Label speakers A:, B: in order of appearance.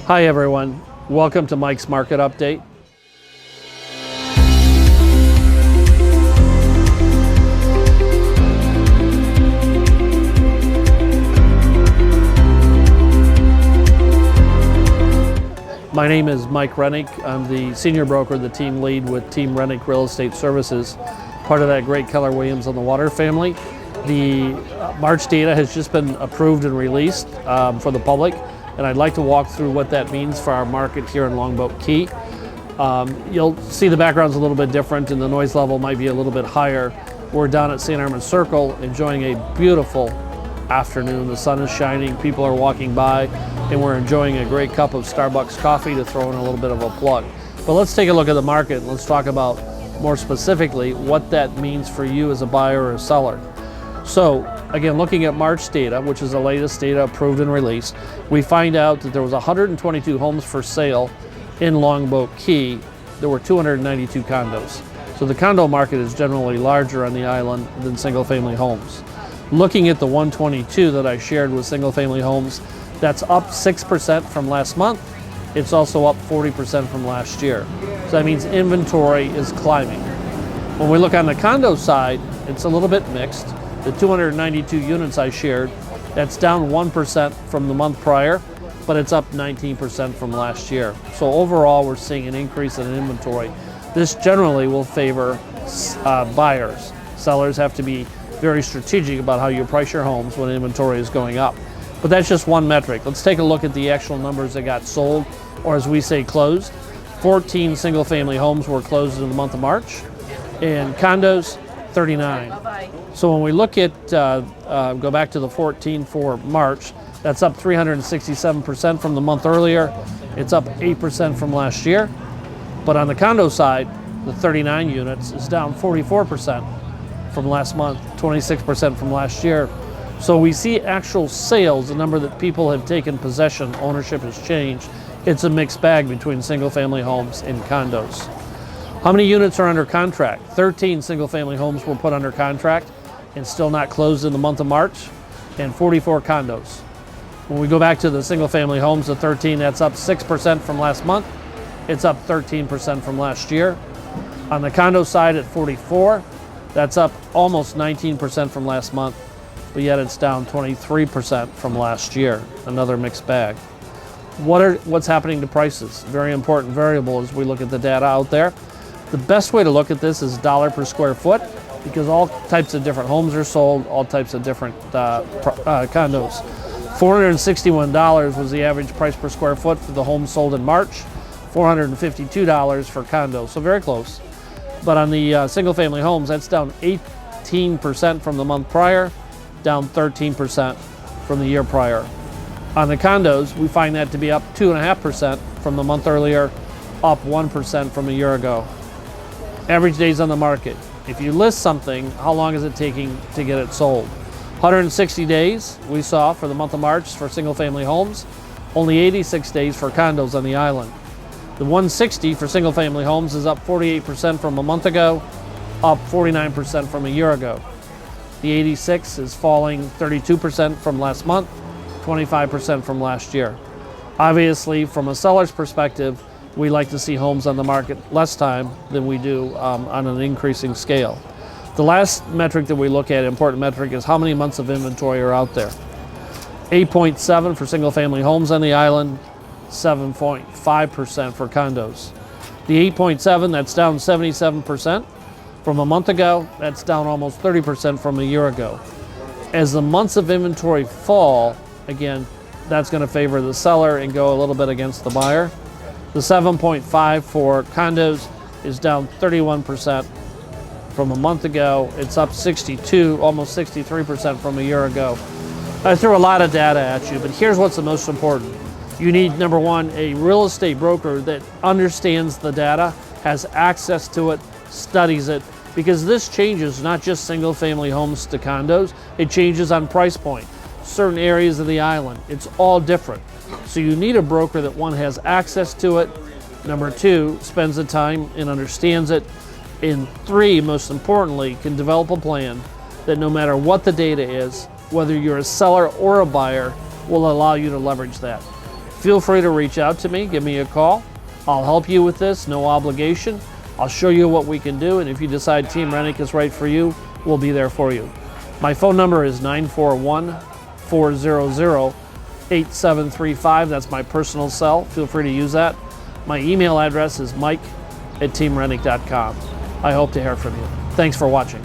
A: Hi everyone, welcome to Mike's Market Update. My name is Mike Rennick. I'm the senior broker, the team lead with Team Rennick Real Estate Services, part of that great Keller Williams on the Water family. The March data has just been approved and released for the public, and I'd like to walk through what that means for our market here in Longboat Key. You'll see the background's a little bit different and the noise level might be a little bit higher. We're down at St. Armand Circle enjoying a beautiful afternoon. The sun is shining, people are walking by, and we're enjoying a great cup of Starbucks coffee to throw in a little bit of a plug. But let's take a look at the market and let's talk about more specifically what that means for you as a buyer or a seller. So again, looking at March data, which is the latest data approved and released, we find out that there was 122 homes for sale in Longboat Key. There were 292 condos. So the condo market is generally larger on the island than single family homes. Looking at the 122 that I shared with single family homes, that's up 6% from last month. It's also up 40% from last year. So that means inventory is climbing. When we look on the condo side, it's a little bit mixed. The 292 units I shared, that's down 1% from the month prior, but it's up 19% from last year. So overall, we're seeing an increase in inventory. This generally will favor buyers. Sellers have to be very strategic about how you price your homes when inventory is going up. But that's just one metric. Let's take a look at the actual numbers that got sold, or as we say, closed. 14 single family homes were closed in the month of March, and condos, 39. So when we look at, go back to the 14 for March, that's up 367% from the month earlier. It's up 8% from last year. But on the condo side, the 39 units is down 44% from last month, 26% from last year. So we see actual sales, the number that people have taken possession, ownership has changed. It's a mixed bag between single family homes and condos. How many units are under contract? 13 single family homes were put under contract and still not closed in the month of March, and 44 condos. When we go back to the single family homes, the 13, that's up 6% from last month. It's up 13% from last year. On the condo side at 44, that's up almost 19% from last month, but yet it's down 23% from last year. Another mixed bag. What's happening to prices? Very important variable as we look at the data out there. The best way to look at this is dollar per square foot, because all types of different homes are sold, all types of different condos. $461 was the average price per square foot for the homes sold in March, $452 for condos, so very close. But on the single family homes, that's down 18% from the month prior, down 13% from the year prior. On the condos, we find that to be up 2.5% from the month earlier, up 1% from a year ago. Average days on the market. If you list something, how long is it taking to get it sold? 160 days we saw for the month of March for single family homes, only 86 days for condos on the island. The 160 for single family homes is up 48% from a month ago, up 49% from a year ago. The 86 is falling 32% from last month, 25% from last year. Obviously, from a seller's perspective, we like to see homes on the market less time than we do on an increasing scale. The last metric that we look at, important metric, is how many months of inventory are out there. 8.7 for single family homes on the island, 7.5% for condos. The 8.7, that's down 77% from a month ago. That's down almost 30% from a year ago. As the months of inventory fall, again, that's going to favor the seller and go a little bit against the buyer. The 7.5 for condos is down 31% from a month ago. It's up 62, almost 63% from a year ago. I threw a lot of data at you, but here's what's the most important. You need, number one, a real estate broker that understands the data, has access to it, studies it, because this changes not just single family homes to condos, it changes on price point. Certain areas of the island, it's all different. So you need a broker that, one, has access to it, number two, spends the time and understands it, and three, most importantly, can develop a plan that no matter what the data is, whether you're a seller or a buyer, will allow you to leverage that. feel free to reach out to me, give me a call. I'll help you with this, no obligation. I'll show you what we can do, and if you decide Team Rennick is right for you, we'll be there for you. My phone number is 941-400-8735. That's my personal cell. Feel free to use that. My email address is mike@teamrennick.com. I hope to hear from you. Thanks for watching.